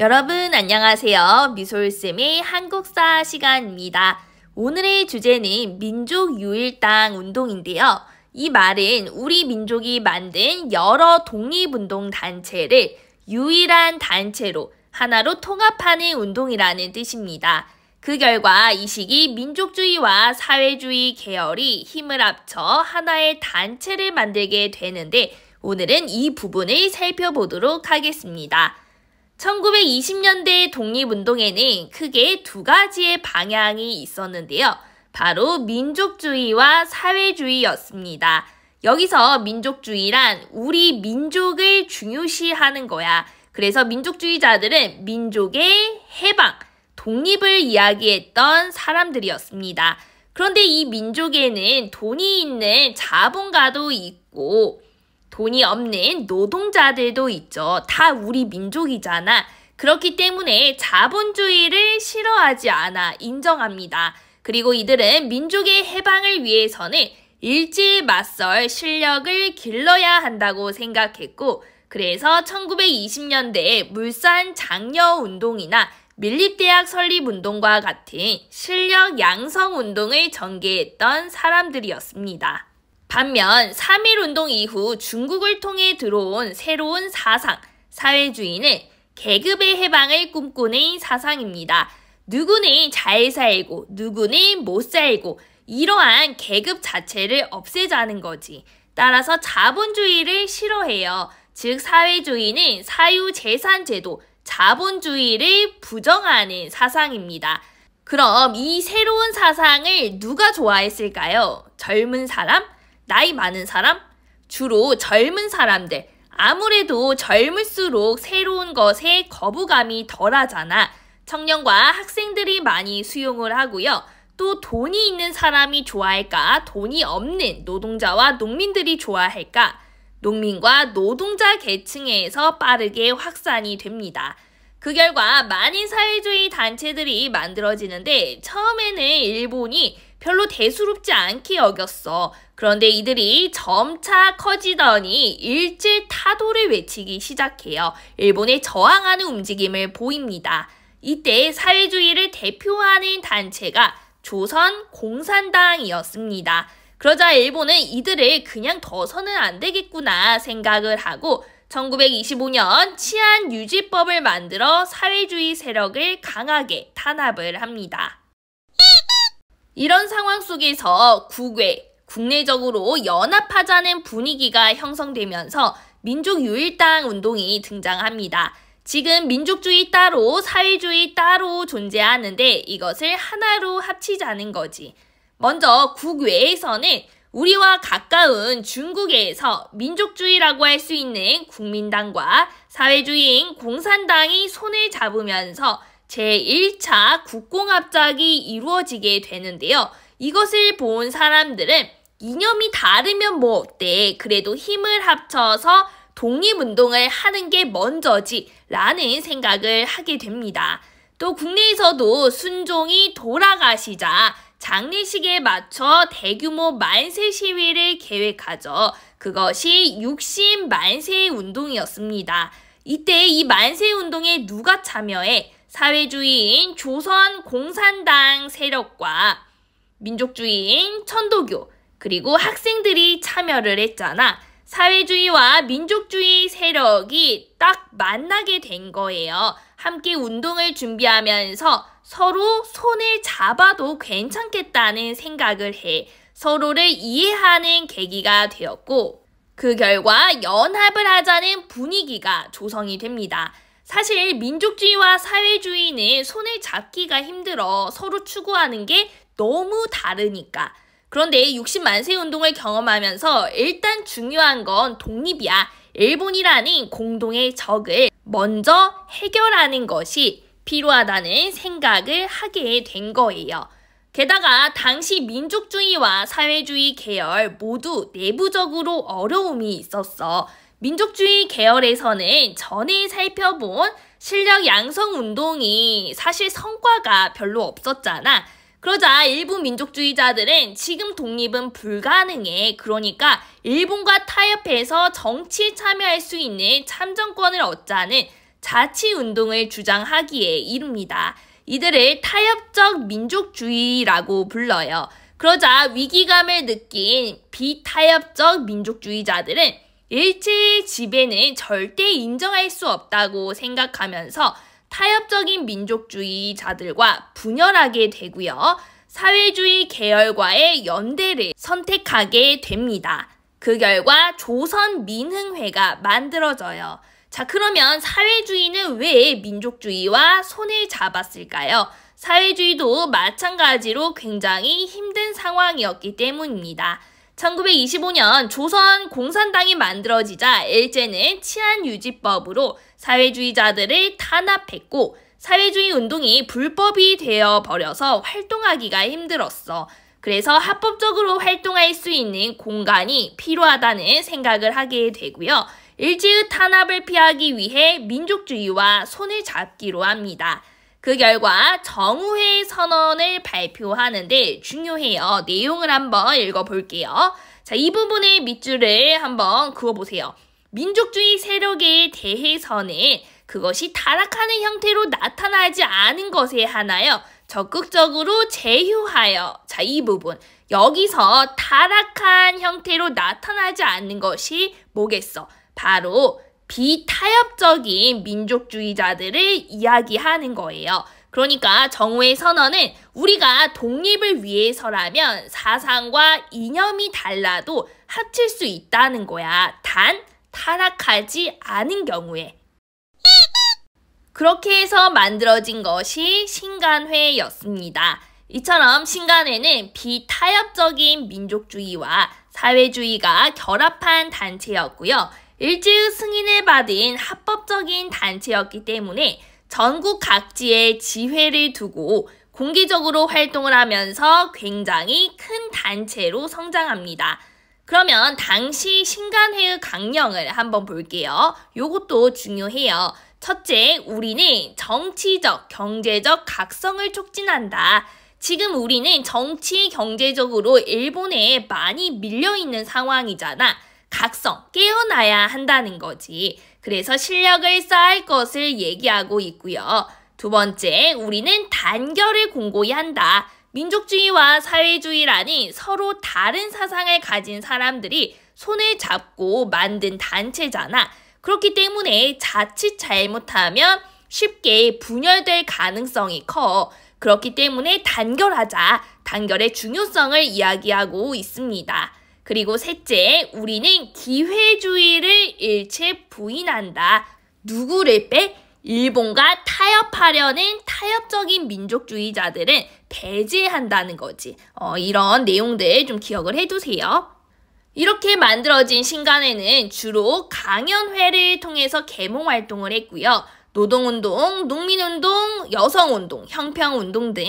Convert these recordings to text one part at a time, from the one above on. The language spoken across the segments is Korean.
여러분 안녕하세요. 미솔쌤의 한국사 시간입니다. 오늘의 주제는 민족유일당 운동인데요. 이 말은 우리 민족이 만든 여러 독립운동 단체를 유일한 단체로 하나로 통합하는 운동이라는 뜻입니다. 그 결과 이 시기 민족주의와 사회주의 계열이 힘을 합쳐 하나의 단체를 만들게 되는데 오늘은 이 부분을 살펴보도록 하겠습니다. 1920년대 독립운동에는 크게 두 가지의 방향이 있었는데요. 바로 민족주의와 사회주의였습니다. 여기서 민족주의란 우리 민족을 중요시하는 거야. 그래서 민족주의자들은 민족의 해방, 독립을 이야기했던 사람들이었습니다. 그런데 이 민족에는 돈이 있는 자본가도 있고 돈이 없는 노동자들도 있죠. 다 우리 민족이잖아. 그렇기 때문에 자본주의를 싫어하지 않아 인정합니다. 그리고 이들은 민족의 해방을 위해서는 일제에 맞설 실력을 길러야 한다고 생각했고 그래서 1920년대에 물산 장려운동이나 밀립대학 설립운동과 같은 실력 양성운동을 전개했던 사람들이었습니다. 반면 3.1운동 이후 중국을 통해 들어온 새로운 사상, 사회주의는 계급의 해방을 꿈꾸는 사상입니다. 누구는 잘 살고 누구는 못 살고 이러한 계급 자체를 없애자는 거지. 따라서 자본주의를 싫어해요. 즉 사회주의는 사유재산제도, 자본주의를 부정하는 사상입니다. 그럼 이 새로운 사상을 누가 좋아했을까요? 젊은 사람? 나이 많은 사람? 주로 젊은 사람들. 아무래도 젊을수록 새로운 것에 거부감이 덜하잖아. 청년과 학생들이 많이 수용을 하고요. 또 돈이 있는 사람이 좋아할까? 돈이 없는 노동자와 농민들이 좋아할까? 농민과 노동자 계층에서 빠르게 확산이 됩니다. 그 결과 많은 사회주의 단체들이 만들어지는데 처음에는 일본이 별로 대수롭지 않게 여겼어. 그런데 이들이 점차 커지더니 일제 타도를 외치기 시작해요. 일본에 저항하는 움직임을 보입니다. 이때 사회주의를 대표하는 단체가 조선공산당이었습니다. 그러자 일본은 이들을 그냥 둬서는 안 되겠구나 생각을 하고 1925년 치안유지법을 만들어 사회주의 세력을 강하게 탄압을 합니다. 이런 상황 속에서 국내적으로 연합하자는 분위기가 형성되면서 민족유일당 운동이 등장합니다. 지금 민족주의 따로, 사회주의 따로 존재하는데 이것을 하나로 합치자는 거지. 먼저 국외에서는 우리와 가까운 중국에서 민족주의라고 할 수 있는 국민당과 사회주의인 공산당이 손을 잡으면서 제1차 국공합작이 이루어지게 되는데요. 이것을 본 사람들은 이념이 다르면 뭐 어때? 그래도 힘을 합쳐서 독립운동을 하는 게 먼저지 라는 생각을 하게 됩니다. 또 국내에서도 순종이 돌아가시자 장례식에 맞춰 대규모 만세 시위를 계획하죠. 그것이 60만세 운동이었습니다. 이때 이 만세 운동에 누가 참여해? 사회주의인 조선공산당 세력과 민족주의인 천도교 그리고 학생들이 참여를 했잖아. 사회주의와 민족주의 세력이 딱 만나게 된 거예요. 함께 운동을 준비하면서 서로 손을 잡아도 괜찮겠다는 생각을 해 서로를 이해하는 계기가 되었고 그 결과 연합을 하자는 분위기가 조성이 됩니다. 사실 민족주의와 사회주의는 손을 잡기가 힘들어 서로 추구하는 게 너무 다르니까. 그런데 60만세 운동을 경험하면서 일단 중요한 건 독립이야. 일본이라는 공동의 적을 먼저 해결하는 것이 필요하다는 생각을 하게 된 거예요. 게다가 당시 민족주의와 사회주의 계열 모두 내부적으로 어려움이 있었어. 민족주의 계열에서는 전에 살펴본 실력 양성 운동이 사실 성과가 별로 없었잖아. 그러자 일부 민족주의자들은 지금 독립은 불가능해. 그러니까 일본과 타협해서 정치에 참여할 수 있는 참정권을 얻자는 자치운동을 주장하기에 이릅니다. 이들을 타협적 민족주의라고 불러요. 그러자 위기감을 느낀 비타협적 민족주의자들은 일제의 지배는 절대 인정할 수 없다고 생각하면서 타협적인 민족주의자들과 분열하게 되고요. 사회주의 계열과의 연대를 선택하게 됩니다. 그 결과 조선민흥회가 만들어져요. 자, 그러면 사회주의는 왜 민족주의와 손을 잡았을까요? 사회주의도 마찬가지로 굉장히 힘든 상황이었기 때문입니다. 1925년 조선 공산당이 만들어지자 일제는 치안유지법으로 사회주의자들을 탄압했고 사회주의 운동이 불법이 되어버려서 활동하기가 힘들었어. 그래서 합법적으로 활동할 수 있는 공간이 필요하다는 생각을 하게 되고요. 일제의 탄압을 피하기 위해 민족주의와 손을 잡기로 합니다. 그 결과 정우회 선언을 발표하는데 중요해요. 내용을 한번 읽어볼게요. 자, 이 부분의 밑줄을 한번 그어보세요. 민족주의 세력에 대해서는 그것이 타락하는 형태로 나타나지 않은 것에 한하여 적극적으로 제휴하여, 자, 이 부분 여기서 타락한 형태로 나타나지 않는 것이 뭐겠어? 바로 비타협적인 민족주의자들을 이야기하는 거예요. 그러니까 정우의 선언은 우리가 독립을 위해서라면 사상과 이념이 달라도 합칠 수 있다는 거야. 단 타락하지 않은 경우에. 그렇게 해서 만들어진 것이 신간회였습니다. 이처럼 신간회는 비타협적인 민족주의와 사회주의가 결합한 단체였고요. 일제의 승인을 받은 합법적인 단체였기 때문에 전국 각지에 지회를 두고 공개적으로 활동을 하면서 굉장히 큰 단체로 성장합니다. 그러면 당시 신간회의 강령을 한번 볼게요. 요것도 중요해요. 첫째, 우리는 정치적, 경제적 각성을 촉진한다. 지금 우리는 정치, 경제적으로 일본에 많이 밀려있는 상황이잖아. 각성, 깨어나야 한다는 거지. 그래서 실력을 쌓을 것을 얘기하고 있고요. 두 번째, 우리는 단결을 공고히 한다. 민족주의와 사회주의라는 서로 다른 사상을 가진 사람들이 손을 잡고 만든 단체잖아. 그렇기 때문에 자칫 잘못하면 쉽게 분열될 가능성이 커. 그렇기 때문에 단결하자. 단결의 중요성을 이야기하고 있습니다. 그리고 셋째, 우리는 기회주의를 일체 부인한다. 누구를 빼? 일본과 타협하려는 타협적인 민족주의자들은 배제한다는 거지. 이런 내용들 좀 기억을 해두세요. 이렇게 만들어진 신간회는 주로 강연회를 통해서 계몽활동을 했고요. 노동운동, 농민운동, 여성운동, 형평운동 등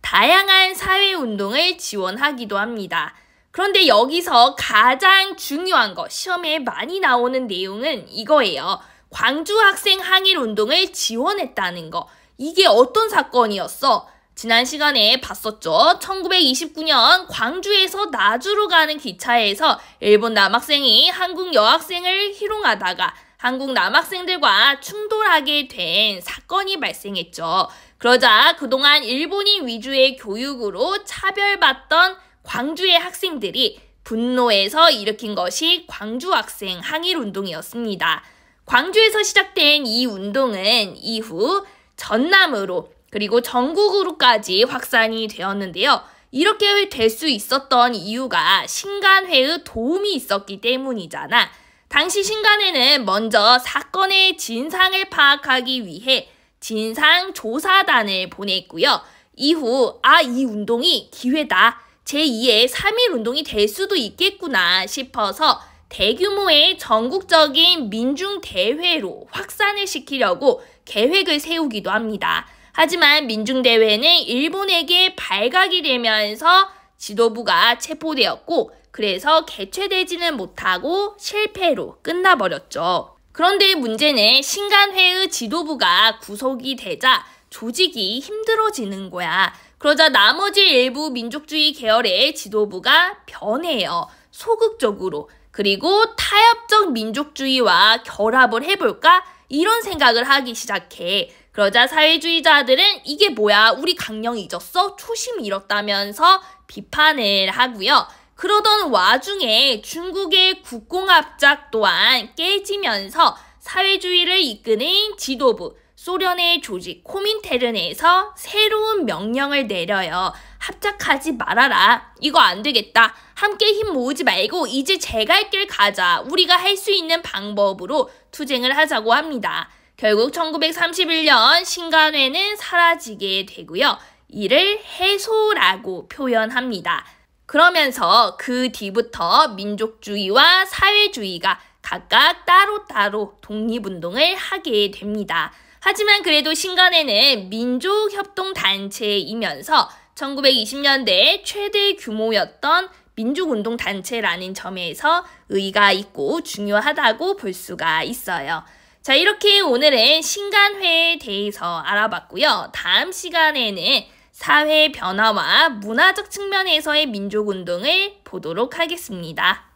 다양한 사회운동을 지원하기도 합니다. 그런데 여기서 가장 중요한 거, 시험에 많이 나오는 내용은 이거예요. 광주 학생 항일운동을 지원했다는 거. 이게 어떤 사건이었어? 지난 시간에 봤었죠. 1929년 광주에서 나주로 가는 기차에서 일본 남학생이 한국 여학생을 희롱하다가 한국 남학생들과 충돌하게 된 사건이 발생했죠. 그러자 그동안 일본인 위주의 교육으로 차별받던 광주의 학생들이 분노해서 일으킨 것이 광주 학생 항일운동이었습니다. 광주에서 시작된 이 운동은 이후 전남으로 그리고 전국으로까지 확산이 되었는데요. 이렇게 될 수 있었던 이유가 신간회의 도움이 있었기 때문이잖아. 당시 신간회는 먼저 사건의 진상을 파악하기 위해 진상조사단을 보냈고요. 이후 이 운동이 기회다. 제2의 3.1운동이 될 수도 있겠구나 싶어서 대규모의 전국적인 민중대회로 확산을 시키려고 계획을 세우기도 합니다. 하지만 민중대회는 일본에게 발각이 되면서 지도부가 체포되었고 그래서 개최되지는 못하고 실패로 끝나버렸죠. 그런데 문제는 신간회의 지도부가 구속이 되자 조직이 힘들어지는 거야. 그러자 나머지 일부 민족주의 계열의 지도부가 변해요. 소극적으로. 그리고 타협적 민족주의와 결합을 해볼까? 이런 생각을 하기 시작해. 그러자 사회주의자들은 이게 뭐야? 우리 강령 잊었어? 초심 잃었다면서 비판을 하고요. 그러던 와중에 중국의 국공합작 또한 깨지면서 사회주의를 이끄는 지도부, 소련의 조직 코민테른에서 새로운 명령을 내려요. 합작하지 말아라. 이거 안 되겠다. 함께 힘 모으지 말고 이제 제 갈 길 가자. 우리가 할 수 있는 방법으로 투쟁을 하자고 합니다. 결국 1931년 신간회는 사라지게 되고요. 이를 해소라고 표현합니다. 그러면서 그 뒤부터 민족주의와 사회주의가 각각 따로따로 독립운동을 하게 됩니다. 하지만 그래도 신간회는 민족협동단체이면서 1920년대 최대 규모였던 민족운동단체라는 점에서 의의가 있고 중요하다고 볼 수가 있어요. 자, 이렇게 오늘은 신간회에 대해서 알아봤고요. 다음 시간에는 사회 변화와 문화적 측면에서의 민족운동을 보도록 하겠습니다.